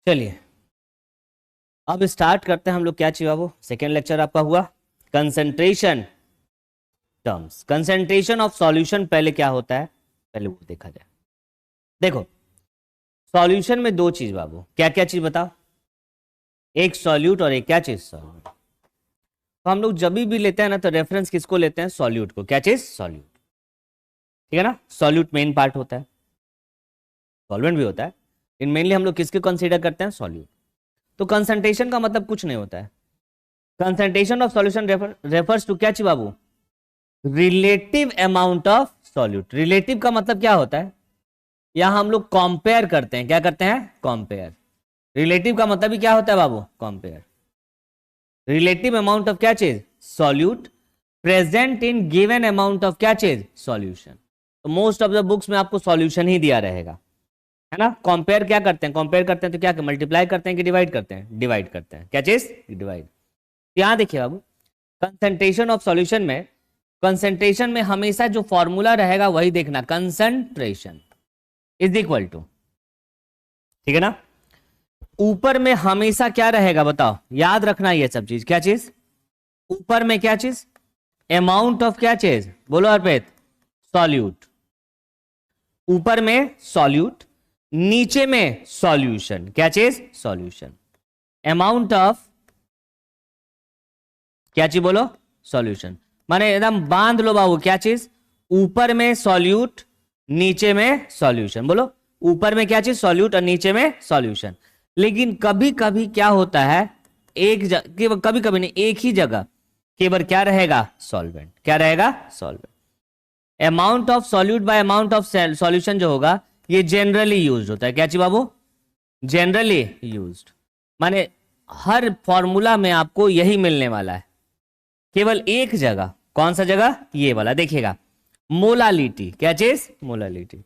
चलिए अब स्टार्ट करते हैं हम लोग। क्या चाहिए बाबू? सेकेंड लेक्चर आपका हुआ concentration terms. Concentration of solution पहले क्या होता है, पहले वो देखा जाए। देखो सॉल्यूशन में दो चीज बाबू, क्या क्या चीज बताओ? एक सॉल्यूट और एक क्या चीज? सॉल्यूट। तो हम लोग जब भी लेते हैं ना तो रेफरेंस किसको लेते हैं? सॉल्यूट को। क्या चीज? सॉल्यूट। ठीक है ना। सॉल्यूट मेन पार्ट होता है, सॉल्वेंट भी होता है, इन मेनली हम लोग किसके कंसीडर करते हैं? सॉल्यूट। तो कंसंट्रेशन का मतलब कुछ नहीं होता है। Concentration of solution refers to क्या चीज बाबू? Relative amount of solute. Relative का मतलब क्या होता है? यहां हम लोग कंपेयर करते हैं। क्या करते हैं? कंपेयर। रिलेटिव का मतलब ही क्या होता है बाबू? कंपेयर। रिलेटिव अमाउंट ऑफ क्या चीज? Solute present in given amount of क्या चीज? सॉल्यूशन। तो मोस्ट ऑफ द बुक्स में आपको सॉल्यूशन ही दिया रहेगा, है ना। कंपेयर क्या करते हैं? कंपेयर करते हैं तो क्या मल्टीप्लाई करते हैं कि डिवाइड करते हैं? डिवाइड करते हैं। क्या चीज? डिवाइड। यहां देखिए बाबू, कंसंट्रेशन ऑफ सॉल्यूशन में, कंसंट्रेशन में हमेशा जो फॉर्मूला रहेगा वही देखना, कंसंट्रेशन इज इक्वल टू, ठीक है ना। ऊपर में हमेशा क्या रहेगा बताओ? याद रखना ये सब चीज। क्या चीज? ऊपर में क्या चीज? अमाउंट ऑफ क्या चीज? बोलो अर्पित। सॉल्यूट। ऊपर में सॉल्यूट, नीचे में सॉल्यूशन। क्या चीज? सॉल्यूशन। अमाउंट ऑफ क्या चीज? बोलो सॉल्यूशन। माने एकदम बांध लो बाबू। क्या चीज? ऊपर में सॉल्यूट, नीचे में सॉल्यूशन। बोलो ऊपर में क्या चीज? सॉल्यूट और नीचे में सॉल्यूशन। लेकिन कभी कभी क्या होता है, एक जगह, कभी कभी नहीं, एक ही जगह केवल क्या रहेगा? सॉल्वेंट। क्या रहेगा? Solvent. Amount of solute bye amount of solution जो होगा ये जनरली यूज होता है। क्या चीज बाबू? Generally used. माने हर फॉर्मूला में आपको यही मिलने वाला है, केवल एक जगह। कौन सा जगह? ये वाला देखिएगा, मोलालिटी। क्या चीज? मोलालिटी।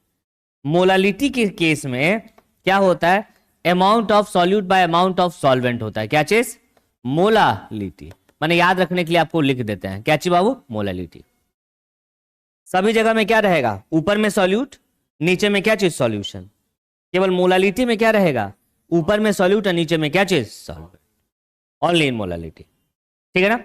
मोलालिटी के केस में क्या होता है? Amount of solute bye amount of solvent होता है। क्या चीज? मोलालिटी। माने याद रखने के लिए आपको लिख देते हैं। क्या चीज बाबू? मोलालिटी। सभी जगह में क्या रहेगा? ऊपर में सॉल्यूट, नीचे में क्या चीज? सॉल्यूशन। केवल मोलालिटी में क्या रहेगा? ऊपर में सॉल्यूट और नीचे में क्या चीज? सॉल्वेंट। Only in molality. ठीक है ना।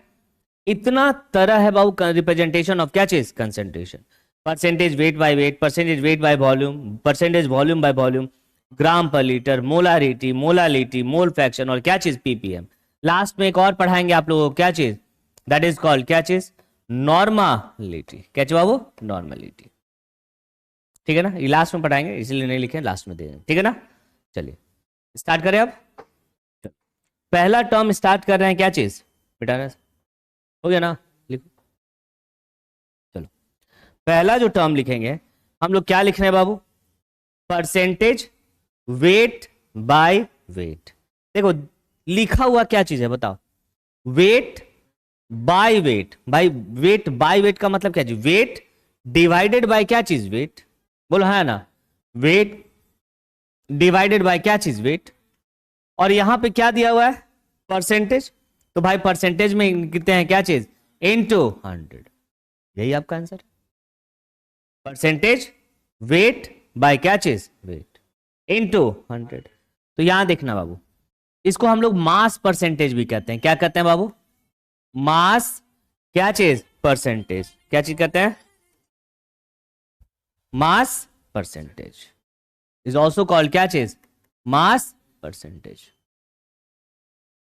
इतना तरह है बाबू रिप्रेजेंटेशन ऑफ क्या चीज? Concentration. Percentage weight by weight, percentage weight by volume, percentage volume by volume, gram per litre, molarity, molality, mole fraction और क्या चीज? पीपीएम। लास्ट में एक और पढ़ाएंगे आप लोगों को। क्या चीज? दैट इज कॉल्ड क्या चीज? नॉर्मालिटी। क्या चीज बाबू? नॉर्मालिटी। ठीक है ना। ये लास्ट में पढ़ाएंगे इसलिए नहीं लिखे, लास्ट में दे देंगे। ठीक है ना। चलिए स्टार्ट करें अब। पहला टर्म स्टार्ट कर रहे हैं। क्या चीज बेटा? हो गया ना? लिखो। चलो पहला जो टर्म लिखेंगे हम लोग, क्या लिख रहे हैं बाबू? Percentage weight by weight. देखो लिखा हुआ क्या चीज है बताओ? Weight by weight. भाई वेट बाय वेट का मतलब क्या चीज? वेट डिवाइडेड बाय क्या चीज? वेट। बोलो है ना। वेट डिवाइडेड बाय क्या चीज? वेट। और यहां पे क्या दिया हुआ है? परसेंटेज। तो भाई परसेंटेज में कितने हैं? क्या चीज? इनटू 100। यही आपका आंसर। परसेंटेज वेट बाय क्या चीज? Weight into 100। तो यहां देखना बाबू, इसको हम लोग मास परसेंटेज भी कहते हैं। क्या कहते हैं बाबू? मास क्या चीज? परसेंटेज। क्या चीज कहते हैं? Mass percentage is also called क्या चीज? Mass percentage.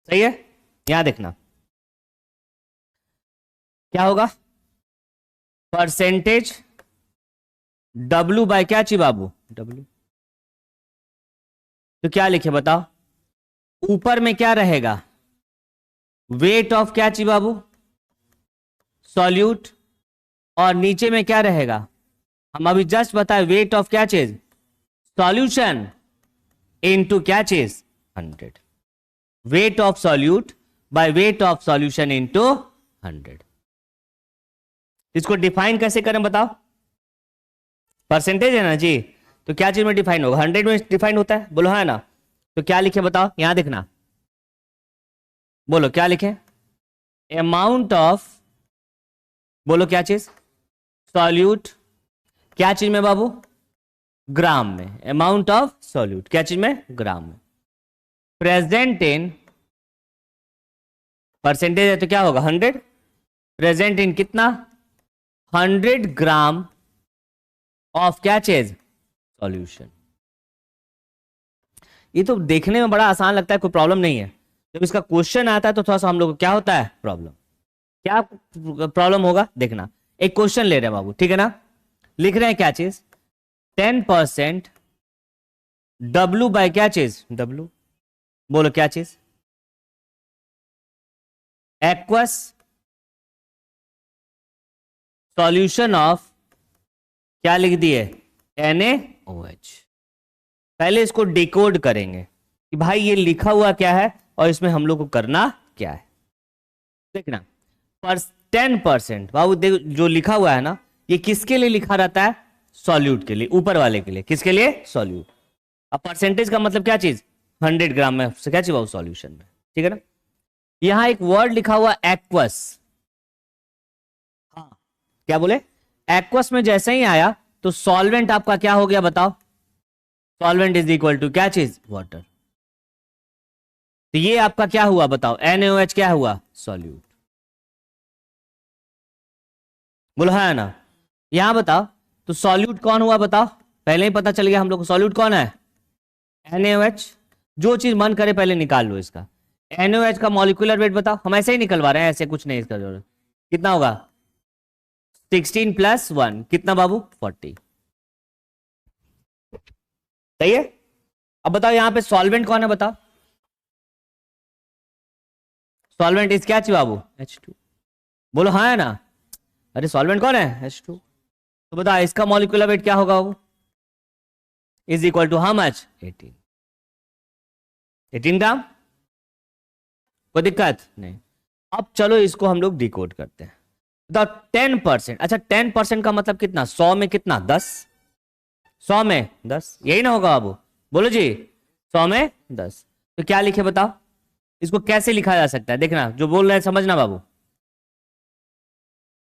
सही है। यहां देखना क्या होगा? परसेंटेज W बाय क्या चीज बाबू? W। तो क्या लिखे बताओ? ऊपर में क्या रहेगा? वेट ऑफ क्या चीज बाबू? सॉल्यूट। और नीचे में क्या रहेगा? हम अभी जस्ट बताए, वेट ऑफ क्या चीज? सॉल्यूशन इनटू क्या चीज? 100। Weight of solute by weight of solution into 100। इसको डिफाइन कैसे करें बताओ? परसेंटेज है ना जी, तो क्या चीज में डिफाइन होगा? 100 में डिफाइन होता है। बोलो है ना। तो क्या लिखे बताओ? यहां देखना, बोलो क्या लिखे? अमाउंट ऑफ, बोलो क्या चीज? सॉल्यूट। क्या चीज में बाबू? ग्राम में। अमाउंट ऑफ सॉल्यूट क्या चीज में? ग्राम में। प्रेजेंट इन, परसेंटेज है तो क्या होगा 100, प्रेजेंट इन कितना 100 ग्राम ऑफ क्या चीज सॉल्यूशन। ये तो देखने में बड़ा आसान लगता है, कोई प्रॉब्लम नहीं है। जब इसका क्वेश्चन आता है तो थोड़ा सा हम लोग को क्या होता है प्रॉब्लम। क्या प्रॉब्लम होगा देखना, एक क्वेश्चन ले रहे हैं बाबू, ठीक है ना, लिख रहे हैं क्या चीज 10% W बाय क्या चीज W, बोलो क्या चीज एक्वस सॉल्यूशन ऑफ क्या लिख दिए NaOH। पहले इसको डिकोड करेंगे कि भाई ये लिखा हुआ क्या है और इसमें हम लोग को करना क्या है। देखना पर 10% बाबू देखो जो लिखा हुआ है ना, ये किसके लिए लिखा रहता है सॉल्यूट के लिए, ऊपर वाले के लिए, किसके लिए सॉल्यूट। अब परसेंटेज का मतलब क्या चीज 100 ग्राम में क्या चीज बाबू सॉल्यूशन में, ठीक है ना। यहां एक वर्ड लिखा हुआ एक्वस, हाँ क्या बोले एक्वस में जैसे ही आया तो सॉल्वेंट आपका क्या हो गया बताओ, सॉल्वेंट इज इक्वल टू क्या चीज वाटर। तो ये आपका क्या हुआ बताओ NaOH क्या हुआ सॉल्यूट, बोलो है ना। यहां बताओ तो सॉल्यूट कौन हुआ बताओ, पहले ही पता चल गया हम लोग को सॉल्यूट कौन है NaOH। जो चीज मन करे पहले निकाल लो इसका। NaOH का मॉलिक्यूलर वेट बताओ, हम ऐसे ही निकलवा रहे हैं, ऐसे कुछ नहीं इसका जरूरत। कितना होगा 16 + 1 कितना बाबू 40, सही है। अब बताओ यहां पे सॉल्वेंट कौन है बताओ, सॉल्वेंट इज क्या चाहिए बाबू H2, बोलो हाँ है ना। अरे सॉल्वेंट कौन है H2, तो बताओ इसका मॉलिक्यूलर वेट क्या होगा बाबू is equal to how much 18 gram, कोई दिक्कत नहीं। अब चलो इसको हम लोग डिकोड करते हैं। बताओ 10%, अच्छा 10% का मतलब कितना 100 में कितना 10, 100 में 10 यही ना होगा बाबू, बोलो जी 100 में 10। तो क्या लिखे बताओ, इसको कैसे लिखा जा सकता है देखना, जो बोल रहे हैं समझना बाबू।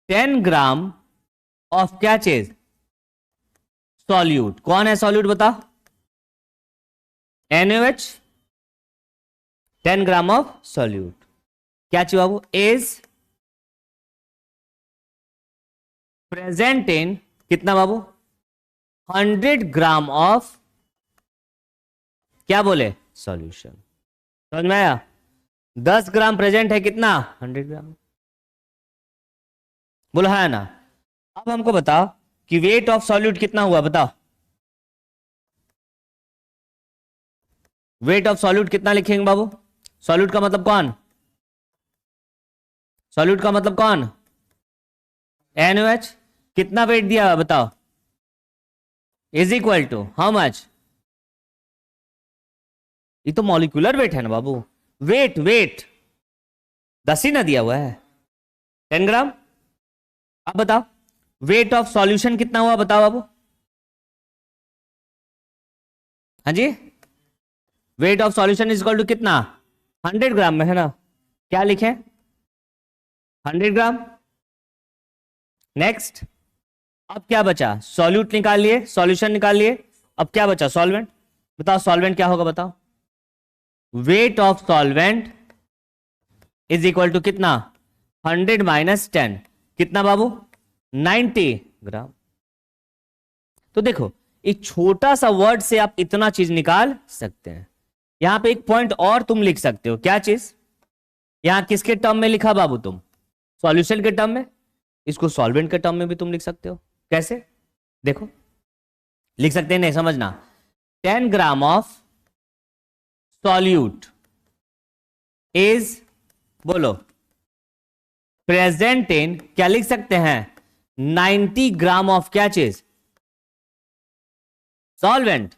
10 ग्राम ऑफ क्या चीज सॉल्यूट, कौन है सॉल्यूट बताओ NaOH, 10 ग्राम ऑफ सॉल्यूट क्या चाहिए बाबू इज प्रेजेंट इन कितना बाबू 100 ग्राम ऑफ क्या बोले सॉल्यूशन। समझ में आया, 10 ग्राम प्रेजेंट है कितना 100 ग्राम, बोलो है ना। अब हमको बताओ कि वेट ऑफ सॉल्यूट कितना हुआ बताओ, वेट ऑफ सॉल्यूट कितना लिखेंगे बाबू, सॉल्यूट का मतलब कौन, सॉल्यूट का मतलब कौन NaOH, कितना वेट दिया बताओ is equal to how much, ये तो मॉलिक्यूलर वेट है ना बाबू, वेट वेट 10 ही ना दिया हुआ है 10 ग्राम। अब बताओ वेट ऑफ सॉल्यूशन कितना हुआ बताओ बाबू, हाँ जी weight of solution is equal to कितना 100 ग्राम में है ना, क्या लिखे 100 ग्राम। नेक्स्ट अब क्या बचा, सॉल्यूट निकाल लिए, सॉल्यूशन निकाल लिए, अब क्या बचा सॉल्वेंट। बताओ सॉल्वेंट क्या होगा बताओ, weight of solvent is equal to कितना 100 - 10 कितना बाबू 90 ग्राम। तो देखो एक छोटा सा वर्ड से आप इतना चीज निकाल सकते हैं। यहां पे एक पॉइंट और तुम लिख सकते हो, क्या चीज, यहां किसके टर्म में लिखा बाबू तुम सॉल्यूशन के टर्म में, इसको सॉल्वेंट के टर्म में भी तुम लिख सकते हो। कैसे देखो लिख सकते हैं, नहीं समझना 10 ग्राम ऑफ सॉल्यूट इज बोलो प्रेजेंट इन क्या लिख सकते हैं 90 ग्राम ऑफ क्या चीज सॉल्वेंट,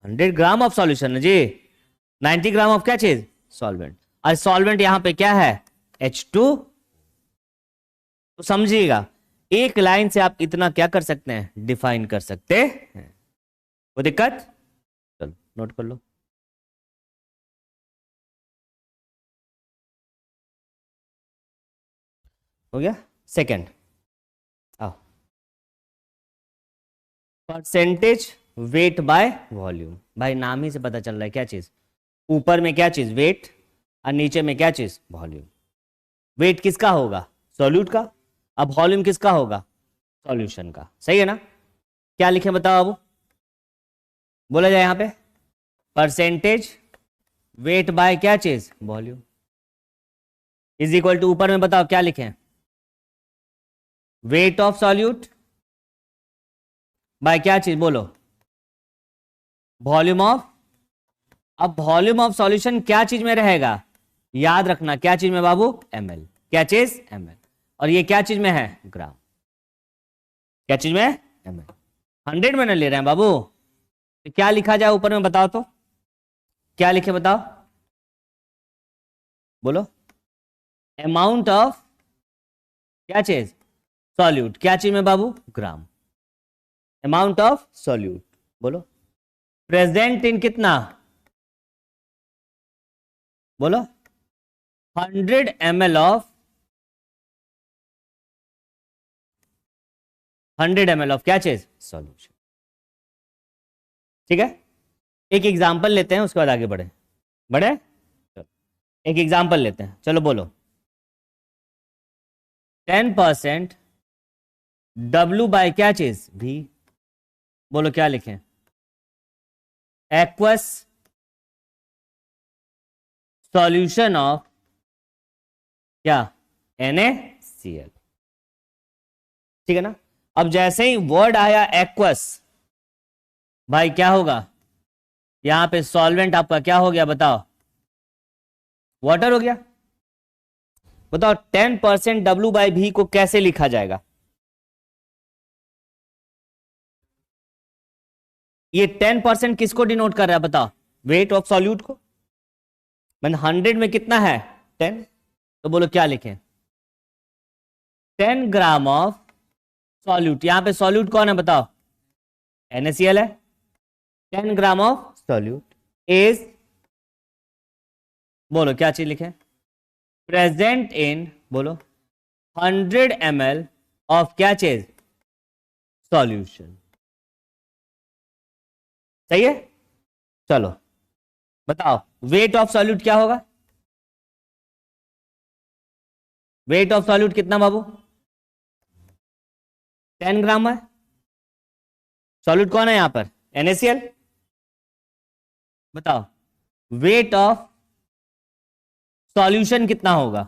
100 ग्राम ऑफ सॉल्यूशन है जी, 90 ग्राम ऑफ क्या चीज सॉल्वेंट, और सॉल्वेंट यहां पे क्या है H2। तो समझिएगा एक लाइन से आप इतना क्या कर सकते हैं डिफाइन कर सकते हैं, कोई दिक्कत, चलो नोट कर लो। हो गया सेकंड, आओ परसेंटेज वेट बाय वॉल्यूम, भाई नाम ही से पता चल रहा है क्या चीज ऊपर में क्या चीज, वेट, और नीचे में क्या चीज, वॉल्यूम। वेट किसका होगा, सॉल्यूट का, अब वॉल्यूम किसका होगा, सॉल्यूशन का। सही है ना। क्या लिखें बताओ अब, बोला जाए यहां पे परसेंटेज वेट बाय क्या चीज, वॉल्यूम, इज इक्वल टू, ऊपर में बताओ क्या लिखें, वेट ऑफ सॉल्यूट बाय क्या चीज, बोलो वॉल्यूम ऑफ। अब वॉल्यूम ऑफ सॉल्यूशन क्या चीज में रहेगा, याद रखना क्या चीज में बाबू, ml, क्या चीज, ml, और ये क्या चीज में है, ग्राम, क्या चीज में, ml। 100 में न ले रहे हैं बाबू, तो क्या लिखा जाए ऊपर में बताओ, तो क्या लिखे बताओ, बोलो अमाउंट ऑफ क्या चीज, सॉल्यूट, क्या चीज में बाबू, ग्राम, अमाउंट ऑफ सॉल्यूट, बोलो प्रेजेंट इन कितना, बोलो 100 ml ऑफ 100 ml ऑफ क्या चीज, सॉल्यूशन। ठीक है, एक एग्जांपल लेते हैं, उसके बाद आगे बढ़े, चलो एक एग्जांपल लेते हैं, चलो बोलो 10% W बाय क्या चीज, V, बोलो क्या लिखें, एक्वस सॉल्यूशन ऑफ क्या, NaCl। ठीक है ना। अब जैसे ही वर्ड आया एक्वस, भाई क्या होगा, यहां पे सॉल्वेंट आपका क्या हो गया बताओ, वाटर हो गया। बताओ 10% W बाई V को कैसे लिखा जाएगा, ये 10% किसको डिनोट कर रहा है बताओ, वेट ऑफ सॉल्यूट को, मतलब 100 में कितना है 10, तो बोलो क्या लिखें, 10 ग्राम ऑफ सॉल्यूट, यहां पे सॉल्यूट कौन है बताओ, NaCl है, 10 ग्राम ऑफ सॉल्यूट इज, बोलो क्या चीज लिखें, प्रेजेंट इन, बोलो 100 ml ऑफ क्या चीज, सॉल्यूशन। सही है। चलो बताओ वेट ऑफ सॉल्यूट क्या होगा, वेट ऑफ सॉल्यूट कितना बाबू, 10 ग्राम है, सॉल्यूट कौन है यहां पर, NaCl। बताओ वेट ऑफ सॉल्यूशन कितना होगा,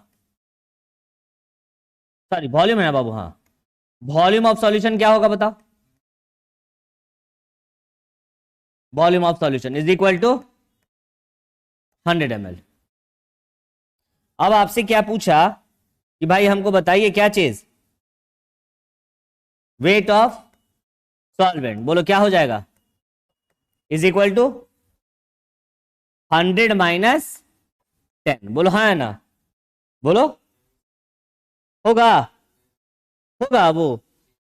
सॉरी वॉल्यूम है ना बाबू, हाँ वॉल्यूम ऑफ सॉल्यूशन क्या होगा बताओ, volume of solution is equal to 100 ml। अब आपसे क्या पूछा कि भाई हमको बताइए क्या चीज, वेट ऑफ सॉल्वेंट, बोलो क्या हो जाएगा, इज इक्वल टू 100 माइनस 10, बोलो हाँ है ना, बोलो होगा, होगा वो,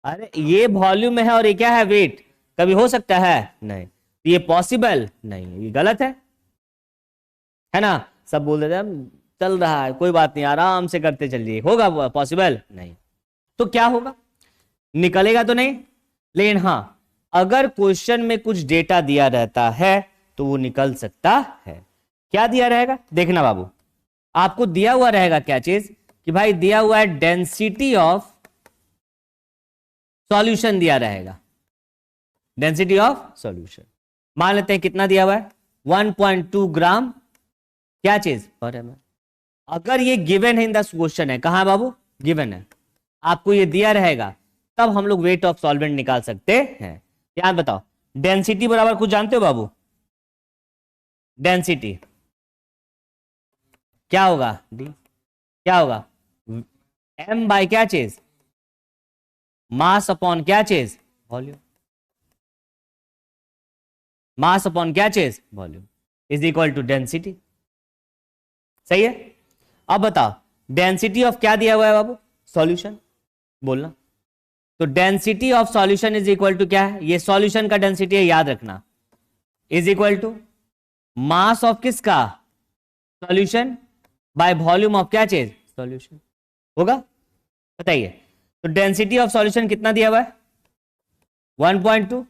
अरे ये वॉल्यूम है और ये क्या है, वेट, कभी हो सकता है नहीं, ये पॉसिबल नहीं, ये गलत है ना। सब बोल देते हैं चल रहा है कोई बात नहीं आराम से करते चलिए, होगा पॉसिबल नहीं, तो क्या होगा, निकलेगा तो नहीं, लेकिन हाँ अगर क्वेश्चन में कुछ डेटा दिया रहता है तो वो निकल सकता है। क्या दिया रहेगा, देखना बाबू, आपको दिया हुआ रहेगा क्या चीज, कि भाई दिया हुआ है डेंसिटी ऑफ सॉल्यूशन दिया रहेगा, डेंसिटी ऑफ सॉल्यूशन मान लेते हैं कितना दिया हुआ है 1.2 ग्राम क्या चीज पर एमएल। अगर ये गिवन है इन द क्वेश्चन है, कहां बाबू, गिवन है, आपको ये दिया रहेगा, तब हम लोग वेट ऑफ सॉल्वेंट निकाल सकते हैं। याद बताओ डेंसिटी बराबर कुछ जानते हो बाबू, डेंसिटी क्या होगा, डी क्या होगा, एम बाय क्या चीज, मास अपॉन क्या चीज, वॉल्यूम, मास अपॉन क्या चीज, volume is equal to density. सही है। अब बताओ डेंसिटी ऑफ क्या दिया हुआ है बाबू, सॉल्यूशन, बोलना, तो density of solution is equal to क्या है, ये सॉल्यूशन का डेंसिटी है याद रखना, is equal to mass of किसका, सॉल्यूशन बाय वॉल्यूम ऑफ क्या चीज, सॉल्यूशन, होगा। बताइए तो डेंसिटी ऑफ सॉल्यूशन कितना दिया हुआ है 1.2।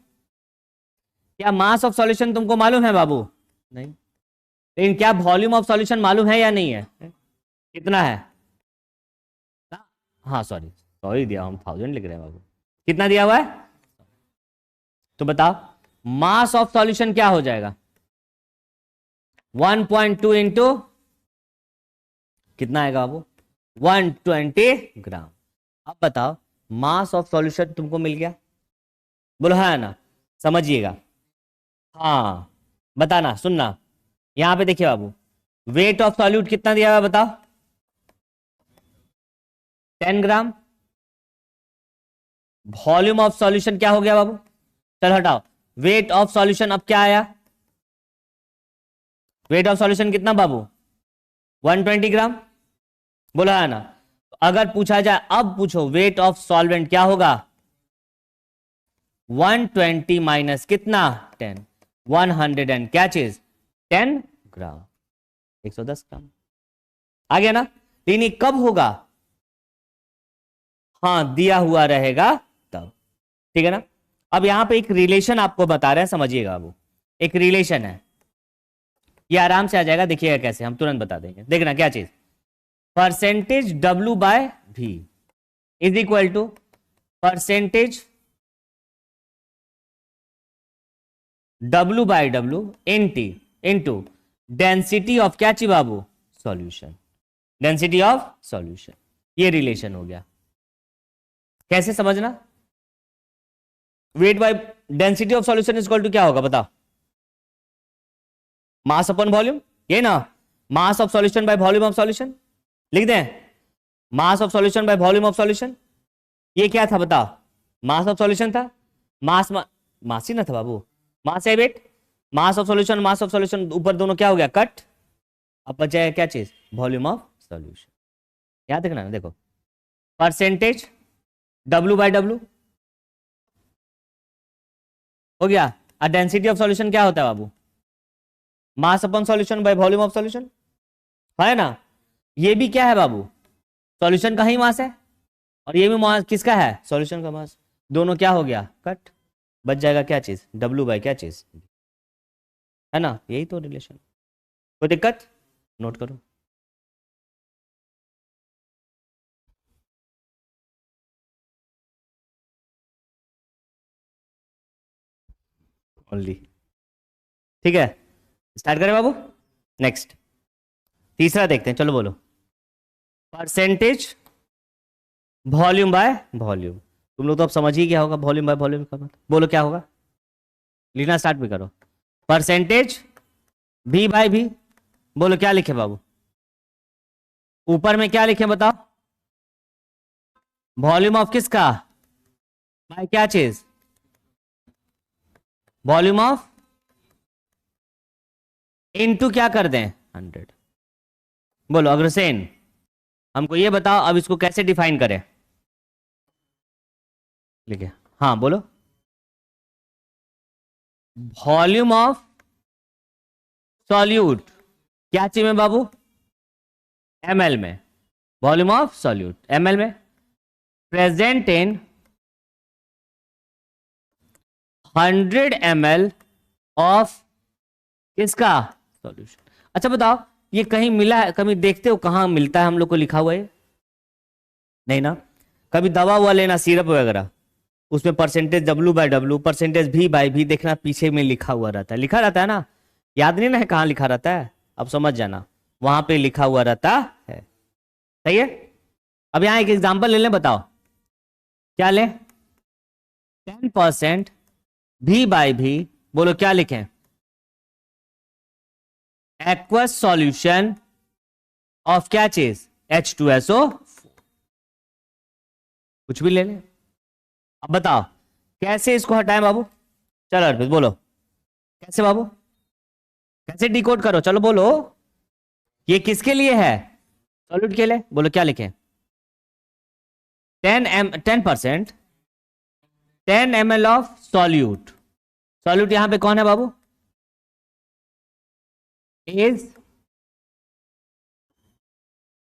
क्या मास ऑफ सॉल्यूशन तुमको मालूम है बाबू, नहीं, लेकिन क्या वॉल्यूम ऑफ सॉल्यूशन मालूम है या नहीं है? कितना है? हाँ सॉरी सॉरी दिया, हम 1000 लिख रहे हैं बाबू। कितना दिया हुआ है? तो बताओ मास ऑफ सॉल्यूशन क्या हो जाएगा? 1.2 इंटू कितना आएगा बाबू? 120 ग्राम। अब बताओ मास ऑफ सॉल्यूशन तुमको मिल गया, बोलो है ना? समझिएगा, हाँ बताना, सुनना। यहां पे देखिए बाबू, वेट ऑफ सॉल्यूट कितना दिया हुआ बताओ? 10 ग्राम। वॉल्यूम ऑफ सॉल्यूशन क्या हो गया बाबू? चलो हटाओ, वेट ऑफ सॉल्यूशन अब क्या आया? वेट ऑफ सॉल्यूशन कितना बाबू? 120 ग्राम, बोला है ना? अगर पूछा जाए, अब पूछो वेट ऑफ सॉल्वेंट क्या होगा? 120 माइनस कितना? 10, 100 एंड क्या चीज? 10 ग्राम, 110 ग्राम। आ गया ना? लेकिन ये कब होगा? हाँ दिया हुआ रहेगा तब, ठीक है ना? अब यहां पे एक रिलेशन आपको बता रहे हैं, समझिएगा वो एक रिलेशन है, ये आराम से आ जाएगा, देखिएगा कैसे, हम तुरंत बता देंगे। देखना क्या चीज, percentage W by V is equal to percentage W by W into density of क्या ची बाबू? Solution, density of solution. ये रिलेशन हो गया, कैसे समझना? Weight by density of solution is equal to क्या होगा बताओ? मास अपॉन वॉल्यूम, ये ना? Mass of solution by volume of solution, लिख दें mass of solution by volume of solution. ये क्या था बताओ? मास ऑफ सॉल्यूशन था, मास ही ना था बाबू, मास है weight, mass of solution, mass of solution ऊपर दोनों क्या हो गया? कट। अब बचा क्या चीज? Volume of solution. याद रखना ना, देखो परसेंटेज W बाय W हो गया, और डेंसिटी ऑफ सॉल्यूशन क्या होता है बाबू? Mass upon solution by volume of solution, है ना? ये भी क्या है बाबू? सॉल्यूशन का ही मास है, और ये भी मास किसका है? सॉल्यूशन का मास। दोनों क्या हो गया? कट। बच जाएगा क्या चीज? W बाय क्या चीज, है ना? यही तो रिलेशन। कोई दिक्कत? नोट करो। ओनली, ठीक है, स्टार्ट करें बाबू। नेक्स्ट तीसरा देखते हैं, चलो बोलो। परसेंटेज वॉल्यूम बाय वॉल्यूम, तुम लोग तो अब समझ ही गया होगा वॉल्यूम बाय वॉल्यूम का मतलब। बोलो क्या होगा, लिखना स्टार्ट भी करो। परसेंटेज V बाय V, बोलो क्या लिखे बाबू? ऊपर में क्या लिखे बताओ? वॉल्यूम ऑफ किसका? बाय क्या चीज? वॉल्यूम ऑफ इनटू क्या कर दें? 100। बोलो अग्रसेन, हमको ये बताओ अब इसको कैसे डिफाइन करें? लिखे, हाँ बोलो। वॉल्यूम ऑफ सॉल्यूट क्या चीज में बाबू? ml में। वॉल्यूम ऑफ सॉल्यूट ml में, प्रेजेंट इन 100 ml ऑफ किसका? सॉल्यूशन। अच्छा बताओ, ये कहीं मिला है? कभी देखते हो कहां मिलता है हम लोग को लिखा हुआ है? नहीं ना? कभी दवा हुआ लेना, सिरप वगैरह, उसमें percentage W by W, percentage V by V, देखना पीछे में लिखा हुआ रहता है, लिखा रहता है ना? याद नहीं ना है कहाँ लिखा रहता है? अब समझ जाना, वहां पे लिखा हुआ रहता है, सही है? अब यहां एक एग्जांपल ले लें, बताओ क्या लें? 10% V बाय V, बोलो क्या लिखें? एक्वस सॉल्यूशन ऑफ क्या चीज? H2SO, कुछ भी ले लें। अब बताओ कैसे इसको हटाएं बाबू? चलो अर्पित बोलो कैसे बाबू, कैसे डिकोड करो, चलो बोलो। ये किसके लिए है? सॉल्यूट के लिए, बोलो क्या लिखें? 10% 10 ml ऑफ सॉल्यूट। सॉल्यूट यहां पे कौन है बाबू? Is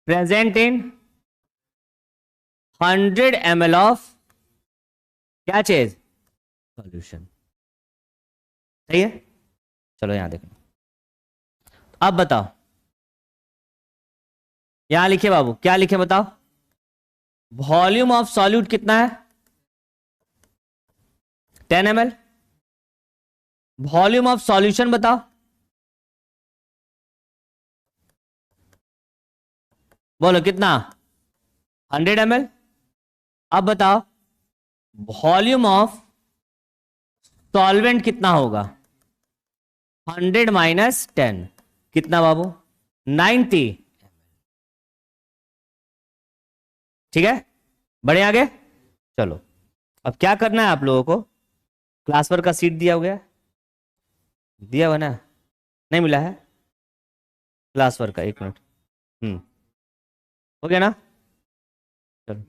present in 100 ml of क्या चीज? सॉल्यूशन, सही है? चलो यहां देखो, अब बताओ, यहां लिखे बाबू, क्या लिखे बताओ, वॉल्यूम ऑफ सॉल्यूट कितना है 10 ml, वॉल्यूम ऑफ सॉल्यूशन बताओ, बोलो कितना 100 ml। अब बताओ वॉल्यूम ऑफ सॉल्वेंट कितना होगा 100 माइनस 10, कितना बाबू 90। ठीक है, बढ़े आगे चलो। अब क्या करना है आप लोगों को, क्लास वर्क का सीट दिया हो गया, दिया हुआ ना, नहीं मिला है क्लास वर्क का, 1 मिनट, हो गया ना, चलो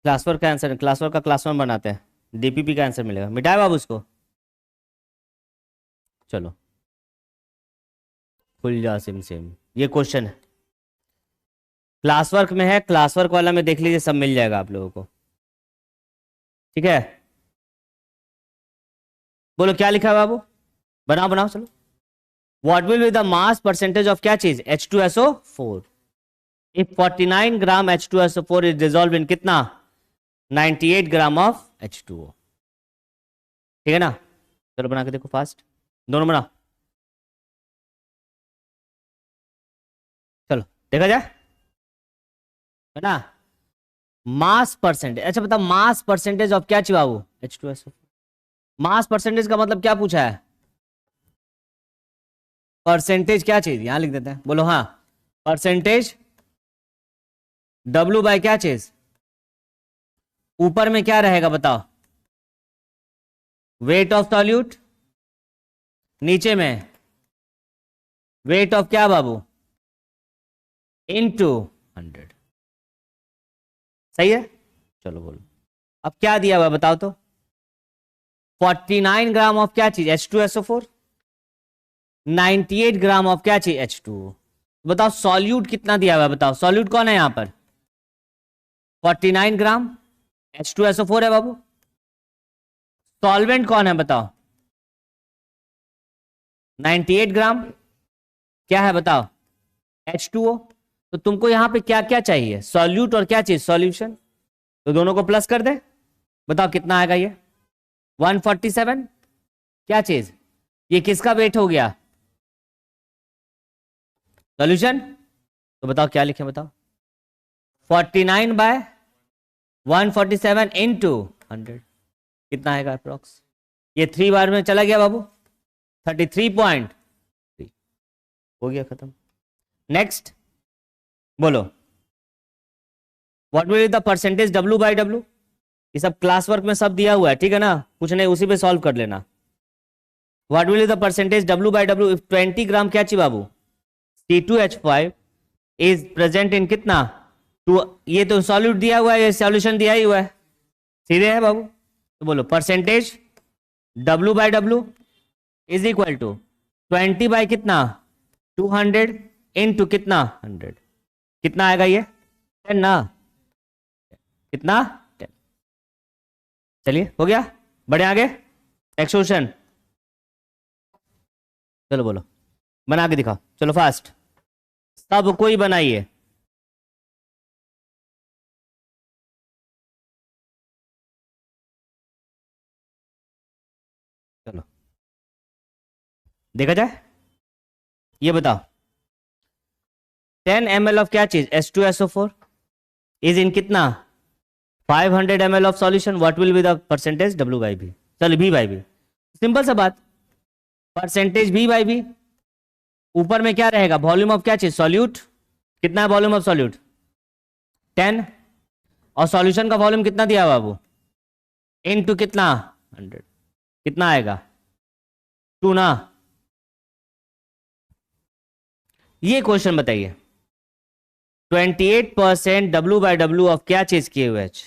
क्लास वर्क का आंसर, क्लास वर्क का क्लास 1 बनाते हैं, डीपीपी का आंसर मिलेगा, मिटाए बाबू उसको, चलो खुल जा सिम सिम। ये क्वेश्चन है क्लास वर्क में है, क्लास वर्क वाला में देख लीजिए, सब मिल जाएगा आप लोगों को। ठीक है, बोलो क्या लिखा है बाबू, बनाओ बनाओ चलो। What will be the mass percentage of क्या चीज H2SO4 if 49 gram H2SO4 is dissolve in कितना 98 ग्राम ऑफ H2O। ठीक है ना, चलो बना के देखो फास्ट, दोनों बनाओ, चलो देखा जाए, है ना। मास परसेंटेज, अच्छा बता मास परसेंटेज ऑफ क्या चाहिए बाबू H2SO4, मास परसेंटेज का मतलब क्या पूछा है, परसेंटेज क्या चीज, यहां लिख देते हैं, बोलो हाँ परसेंटेज W बाय क्या चीज, ऊपर में क्या रहेगा बताओ, वेट ऑफ सॉल्यूट, नीचे में वेट ऑफ क्या बाबू इनटू 100। सही है, चलो बोलो अब क्या दिया हुआ बताओ तो, 49 ग्राम ऑफ क्या चीज H2SO4, 98 ग्राम ऑफ क्या चीज H2O। बताओ सॉल्यूट कितना दिया हुआ है, बताओ सॉल्यूट कौन है यहां पर, 49 ग्राम H2SO4 है बाबू, सॉल्वेंट कौन है बताओ 98 ग्राम, क्या है बताओ H2O। तो तुमको यहां पे क्या क्या चाहिए, सॉल्यूट और क्या चीज सॉल्यूशन, तो दोनों को प्लस कर दे, बताओ कितना आएगा ये 147, क्या चीज ये किसका वेट हो गया सॉल्यूशन, तो बताओ क्या लिखे बताओ, 49 बाय 147 इंटू 100, कितना आएगा अप्रोक्स, ये 3 बार में चला गया बाबू 33.3, हो गया खत्म। नेक्स्ट बोलो what will the percentage W by W, ये सब क्लास वर्क में सब दिया हुआ है, ठीक है ना, कुछ नहीं उसी पे सॉल्व कर लेना। What will the percentage W by W if 20 gram क्या चाहिए बाबू C2H5 इज प्रेजेंट इन कितना ये तो सॉल्यूट दिया हुआ है, ये सॉल्यूशन दिया ही हुआ है, सीधे है बाबू, तो बोलो percentage W by W is equal to 20 by कितना 200 इनटू कितना 100, कितना आएगा ये 10 ना, कितना 10। चलिए हो गया, बढ़े आगे नेक्स्ट क्वेश्चन, चलो बोलो बना के दिखाओ, चलो फास्ट सब कोई बनाइए, चलो देखा जाए, ये बताओ 10 ml ऑफ क्या चीज H2SO4 इज इन कितना 500 ml of solution, what will be the percentage W by B, चल B बाई बी, सिंपल सा बात, परसेंटेज B बाई बी, ऊपर में क्या रहेगा वॉल्यूम ऑफ क्या चीज सॉल्यूट, कितना है वॉल्यूम ऑफ सॉल्यूट 10, और सॉल्यूशन का वॉल्यूम कितना दिया बाबू इनटू कितना 100, कितना आएगा 2 ना। ये क्वेश्चन बताइए 28% W बाय W ऑफ क्या चीज KOH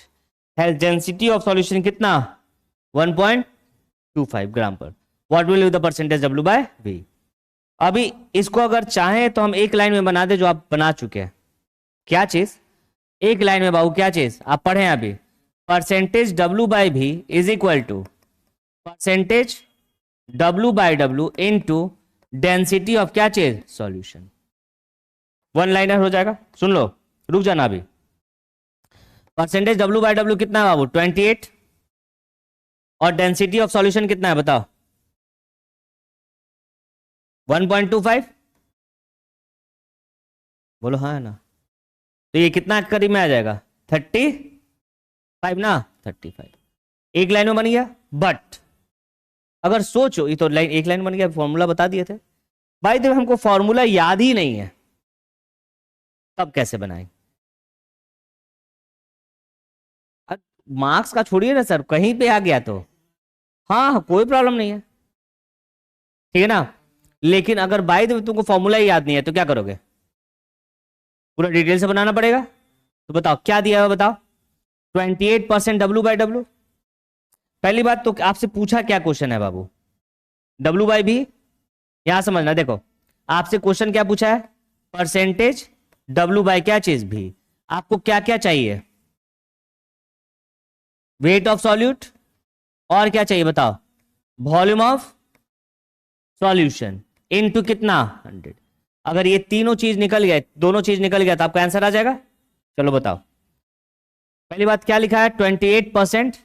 has density of solution कितना 1.25 ग्राम पर, what will be the percentage W by V। अभी इसको अगर चाहें तो हम एक लाइन में बना दे जो आप बना चुके हैं, क्या चीज एक लाइन में बाबू क्या चीज आप पढ़े अभी, percentage W by V is equal to percentage W by W into density of क्या चीज, सॉल्यूशन। वन लाइनर हो जाएगा, सुन लो, रुक जाना अभी। परसेंटेज W बाय W कितना है बाबू, 28, और डेंसिटी ऑफ सॉल्यूशन कितना है बताओ, 1.25। बोलो हाँ है ना। तो ये कितना करीब में आ जाएगा, 35 ना, 35 एक लाइन में बन गया। बट अगर सोचो, ये तो लाइन एक लाइन बन गया, फॉर्मूला बता दिए थे भाई, जब हमको फॉर्मूला याद ही नहीं है तब कैसे बनाएं। मार्क्स का छोड़िए ना सर, कहीं पे आ गया तो हाँ कोई प्रॉब्लम नहीं है, ठीक है ना। लेकिन अगर बाय द वे तुमको फॉर्मूला ही याद नहीं है तो क्या करोगे, पूरा डिटेल से बनाना पड़ेगा। तो बताओ क्या दिया है, बताओ 28% W बाय W। पहली बात तो आपसे पूछा क्या क्वेश्चन है बाबू, W बाय B। यहां समझना, देखो आपसे क्वेश्चन क्या पूछा है, परसेंटेज W बाय क्या चीज भी। आपको क्या क्या चाहिए, वेट ऑफ सॉल्यूट, और क्या चाहिए बताओ, वॉल्यूम ऑफ सॉल्यूशन इनटू कितना 100। अगर ये तीनों चीज निकल गए, दोनों चीज निकल गया तो आपका आंसर आ जाएगा। चलो बताओ, पहली बात क्या लिखा है, 28%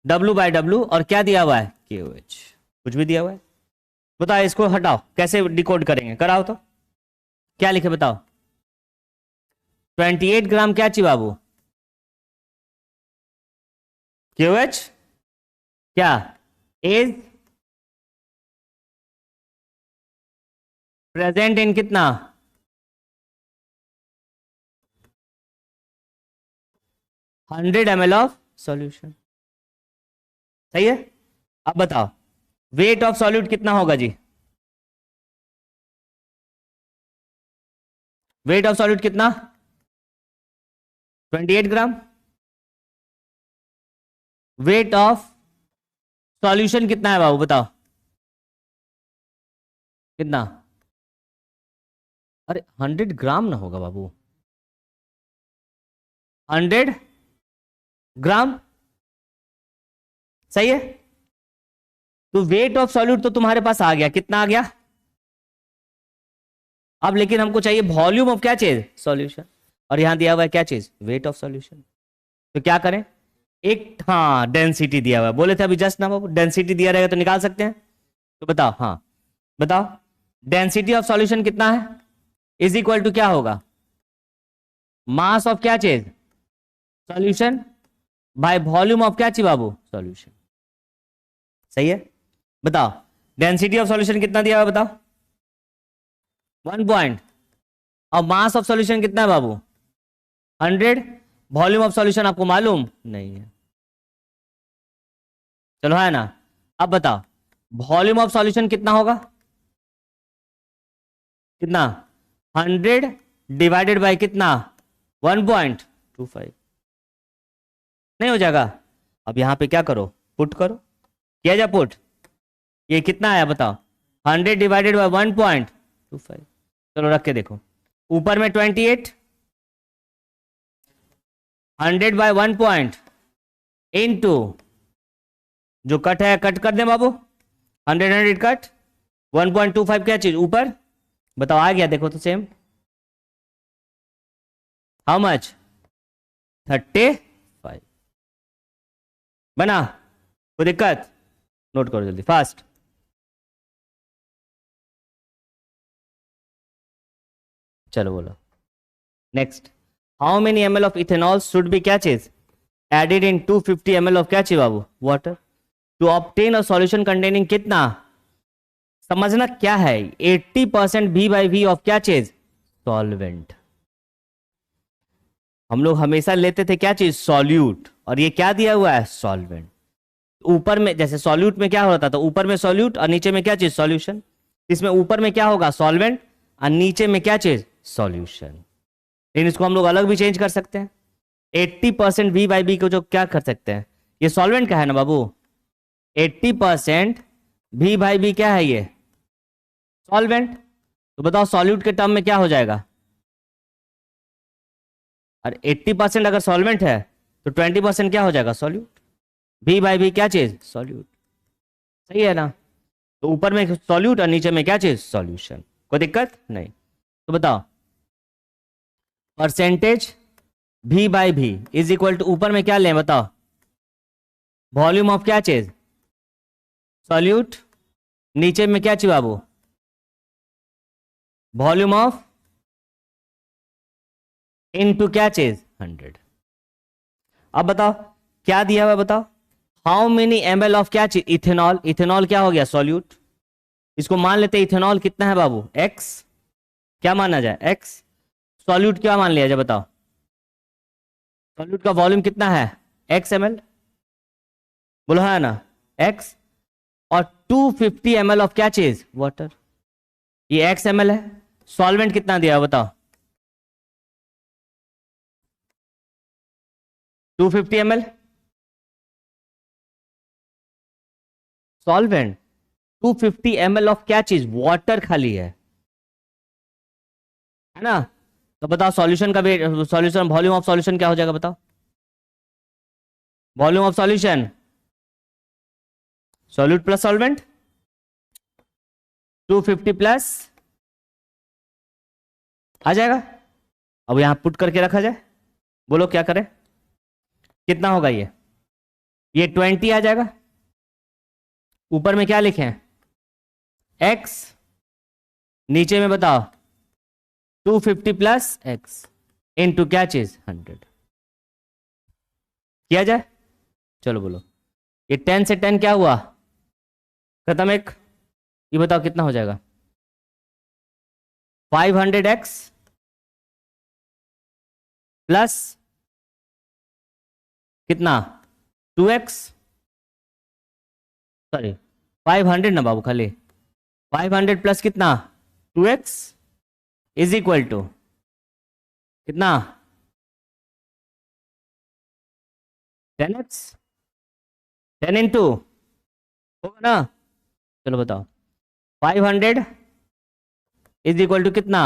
W बाय W, और क्या दिया हुआ है, KOH, कुछ भी दिया हुआ है। बताओ इसको हटाओ, कैसे डिकोड करेंगे, कराओ तो। क्या लिखे बताओ, 28 ग्राम क्या चाहिए बाबू, KOH, क्या इज प्रेजेंट इन कितना, 100 ml ऑफ सॉल्यूशन। सही है। अब बताओ वेट ऑफ सॉल्यूट कितना होगा जी, वेट ऑफ सॉल्यूट कितना, 28 ग्राम। वेट ऑफ सॉल्यूशन कितना है बाबू बताओ, कितना, अरे 100 ग्राम ना होगा बाबू, 100 ग्राम। सही है। तो वेट ऑफ सॉल्यूट तो तुम्हारे पास आ गया, कितना आ गया। अब लेकिन हमको चाहिए वॉल्यूम ऑफ क्या चीज, सॉल्यूशन, और यहां दिया हुआ है क्या चीज, वेट ऑफ सॉल्यूशन। तो क्या करें, एक हाँ डेंसिटी दिया हुआ है, बोले थे अभी जस्ट ना बाबू, डेंसिटी दिया रहेगा तो निकाल सकते हैं। तो बताओ, हाँ बताओ, डेंसिटी ऑफ सॉल्यूशन कितना है, इज इक्वल टू क्या होगा, मास ऑफ क्या चीज, सॉल्यूशन, बाय वॉल्यूम ऑफ क्या चीज बाबू, सॉल्यूशन। सही है। बताओ डेंसिटी ऑफ सॉल्यूशन कितना दिया हुआ बताओ, 1 पॉइंट, और मास ऑफ सॉल्यूशन कितना है बाबू, 100। वॉल्यूम ऑफ सॉल्यूशन आपको मालूम नहीं है, चलो है ना। अब बताओ वॉल्यूम ऑफ सॉल्यूशन कितना होगा, कितना, 100 डिवाइडेड बाय कितना, 1.25। नहीं हो जाएगा। अब यहां पे क्या करो, पुट करो, किया जा पुट, ये कितना आया बताओ, 100 डिवाइडेड बाय 1.25। चलो रख के देखो, ऊपर में 28, 100 बाय 1 पॉइंट इनटू, जो कट है कट कर दे बाबू, 100 कट, 1.25 क्या चीज ऊपर। बताओ आ गया, देखो तो सेम, हाउ मच, 35। बना, कोई दिक्कत, नोट करो जल्दी फास्ट। चलो बोलो next, how many ml of ethanol should be क्या चीज एडेड इन 250 ml ऑफ क्या चीज बाबू, water, to obtain a solution containing कितना। समझना क्या है, 80% V बाई V ऑफ क्या चीज, सॉल्वेंट। हम लोग हमेशा लेते थे क्या चीज, सॉल्यूट, और ये क्या दिया हुआ है, सॉल्वेंट। ऊपर में जैसे सॉल्यूट में क्या होता था, ऊपर में सॉल्यूट और नीचे में क्या चीज, सॉल्यूशन। इसमें ऊपर में क्या होगा, सॉल्वेंट, और नीचे में क्या चीज, सॉल्यूशन। लेकिन इसको हम लोग अलग भी चेंज कर सकते हैं, 80% V बाई B को जो क्या कर सकते हैं, ये सॉल्वेंट का है ना बाबू, 80% V बाई B क्या है, ये सॉल्वेंट। तो बताओ सॉल्यूट के टर्म में क्या हो जाएगा, और 80% अगर सॉल्वेंट है तो 20% क्या हो जाएगा, सॉल्यूट। V बाई V क्या चीज, सॉल्यूट। सही है ना। तो ऊपर में सॉल्यूट और नीचे में क्या चीज, सॉल्यूशन। कोई दिक्कत नहीं। तो बताओ percentage V by V is equal to, ऊपर में क्या लें बताओ, वॉल्यूम ऑफ क्या चीज, सॉल्यूट। नीचे में क्या चाहिए बाबू, वॉल्यूम ऑफ इनटू क्या चीज, 100। अब बताओ क्या दिया हुआ है, बताओ हाउ मेनी ml ऑफ क्या चीज, इथेनॉल। इथेनॉल क्या हो गया, सॉल्यूट। इसको मान लेते हैं इथेनॉल कितना है बाबू, x। क्या माना जाए, x। सॉल्यूट क्या मान लिया जाए बताओ, सॉल्यूट का वॉल्यूम कितना है, x ml। बोलो है ना, x। और 250 ml ऑफ क्या चीज, वाटर। ये x ml है। सॉल्वेंट कितना दिया है बताओ, 250 ml। सॉल्वेंट 250 ml ऑफ क्या चीज, वाटर खाली है ना। तो बताओ सॉल्यूशन का weight, solution volume of solution क्या हो जाएगा बताओ, volume of solution solute plus solvent, 250 plus आ जाएगा। अब यहां पुट करके रखा जाए, बोलो क्या करें, कितना होगा ये 20 आ जाएगा। ऊपर में क्या लिखे हैं, x। नीचे में बताओ 250 प्लस x इनटू क्या चीज, 100। किया जाए, चलो बोलो। ये 10 से 10 क्या हुआ, खत्म एक। ये बताओ कितना हो जाएगा, 500x प्लस कितना, 2x। सॉरी 500 ना बाबू, खाली 500 प्लस कितना, 2x इज इक्वल टू कितना, 10x। 10 इंटू होगा ना, चलो बताओ 500 इज इक्वल टू कितना,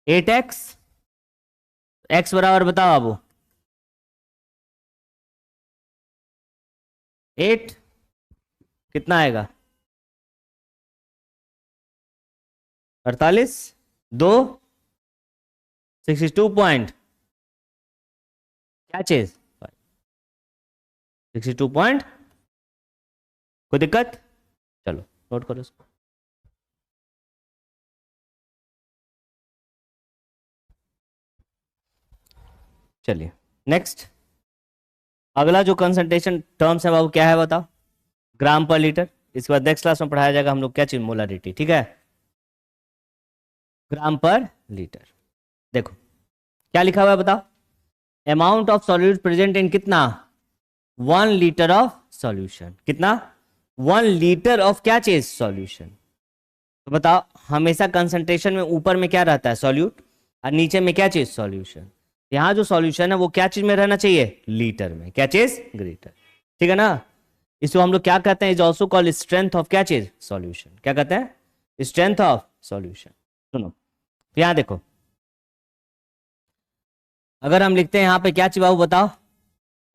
8x। x बराबर बताओ बाबू 8, कितना आएगा 48, 2 62 पॉइंट क्या चीज, 62 पॉइंट। कोई दिक्कत, चलो नोट करो इसको। चलिए नेक्स्ट, अगला जो कंसंट्रेशन टर्म्स है बाबू क्या है बताओ, ग्राम पर लीटर। इसके बाद नेक्स्ट क्लास में पढ़ाया जाएगा हम लोग क्या चीज, मोलारिटी। ठीक है, ग्राम पर लीटर। देखो क्या लिखा हुआ है बताओ, amount of solute present in कितना, 1 लीटर ऑफ सॉल्यूशन। कितना, 1 लीटर ऑफ क्या चीज, सॉल्यूशन। तो बताओ हमेशा कंसंट्रेशन में ऊपर में क्या रहता है, सॉल्यूट, और नीचे में क्या चीज, सॉल्यूशन। यहाँ जो सॉल्यूशन है वो क्या चीज में रहना चाहिए, लीटर में। क्या चीज, लीटर। ठीक है ना। इसको हम लोग क्या कहते हैं, is also called strength of क्या चीज, सॉल्यूशन। क्या कहते हैं, स्ट्रेंथ ऑफ सॉल्यूशन। सुनो यहां देखो, अगर हम लिखते हैं यहां पे क्या चीज बाबू बताओ,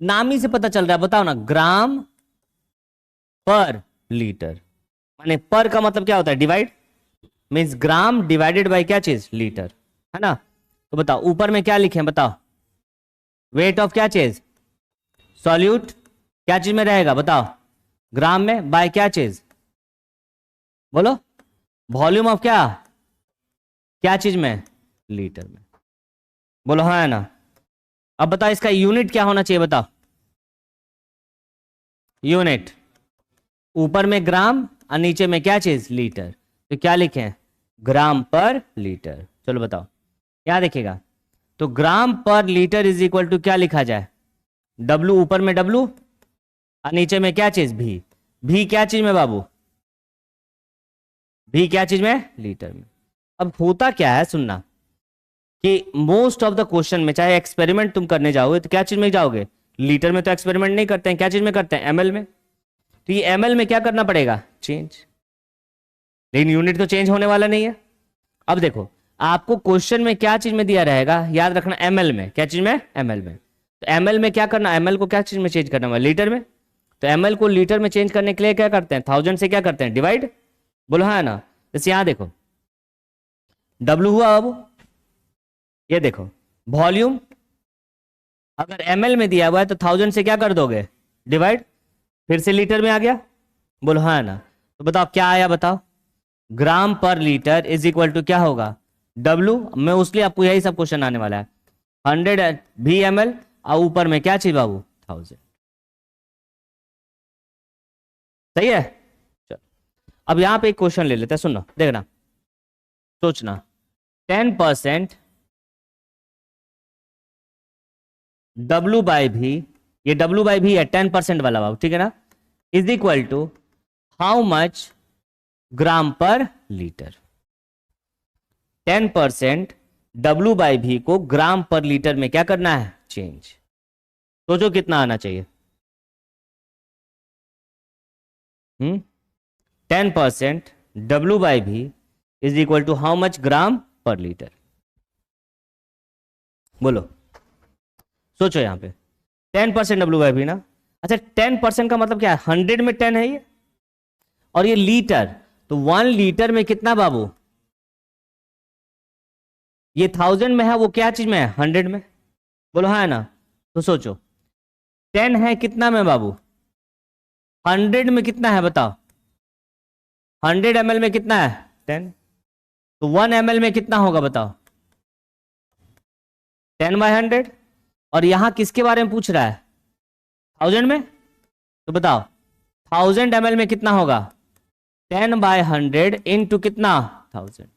नाम ही से पता चल रहा है, बताओ ना, ग्राम पर लीटर। माने पर का मतलब क्या होता है, divide, means gram divided by क्या चीज, लीटर, है ना। तो बताओ ऊपर में क्या लिखे हैं बताओ, वेट ऑफ क्या चीज, सॉल्यूट क्या चीज में रहेगा बताओ, ग्राम में, बाय क्या चीज, बोलो, वॉल्यूम ऑफ क्या चीज में, लीटर में। बोलो हाँ है ना। अब बताओ इसका यूनिट क्या होना चाहिए बताओ, यूनिट ऊपर में ग्राम और नीचे में क्या चीज, लीटर। तो क्या लिखे हैं, ग्राम पर लीटर। चलो बताओ क्या देखिएगा, तो ग्राम per litre is equal to क्या लिखा जाए, W ऊपर में W और नीचे में क्या चीज, भी क्या चीज में बाबू, भी क्या चीज में, लीटर में। अब होता क्या है सुनना, कि मोस्ट ऑफ द क्वेश्चन में चाहे एक्सपेरिमेंट तुम करने जाओगे तो क्या चीज में जाओगे, लीटर में तो एक्सपेरिमेंट नहीं करते हैं, क्या चीज में करते हैं, ml में। तो ये ml में क्या करना पड़ेगा, चेंज, लेकिन यूनिट तो चेंज होने वाला नहीं है। अब देखो आपको क्वेश्चन में क्या चीज में दिया रहेगा, याद रखना ml में, क्या चीज में, ml में। तो ml में क्या करना, ml को क्या चीज में चेंज करना है, लीटर में। तो ml को लीटर में चेंज करने के लिए क्या करते हैं, 1000 से क्या करते हैं, डिवाइड। बोलो हाँ ना। जैसे यहां देखो W हुआ, अब ये देखो वॉल्यूम अगर ml में दिया हुआ है तो 1000 से क्या कर दोगे, डिवाइड, फिर से लीटर में आ गया। बोलो हाँ ना। तो बताओ क्या आया, बताओ। ग्राम per litre is equal to क्या होगा, W में, उसलिए आपको यही सब क्वेश्चन आने वाला है। 100 VML और ऊपर में क्या चाहिए बाबू, 1000। सही है। चलो अब यहां पे एक क्वेश्चन ले लेते हैं, सुनो देखना, सोचना। 10% W/V, ये W/V है 10% वाला बाबू, ठीक है ना, is equal to how much gram per litre. 10% W/V को ग्राम पर लीटर में क्या करना है, चेंज। सोचो कितना आना चाहिए। 10% W/V is equal to how much gram per litre. बोलो, सोचो यहां पे 10% W/V ना। अच्छा 10% का मतलब क्या है, 100 में 10 है ये, और ये लीटर, तो 1 लीटर में कितना बाबू, ये 1000 में है, वो क्या चीज में है, 100 में। बोलो हाँ है ना। तो सोचो 10 है कितना में बाबू, 100 में कितना है बताओ, 100 ml में कितना है, 10। तो 1 ml में कितना होगा बताओ, 10/100। और यहां किसके बारे में पूछ रहा है, 1000 में। तो बताओ 1000 ml में कितना होगा, 10/100 इंटू कितना, 1000।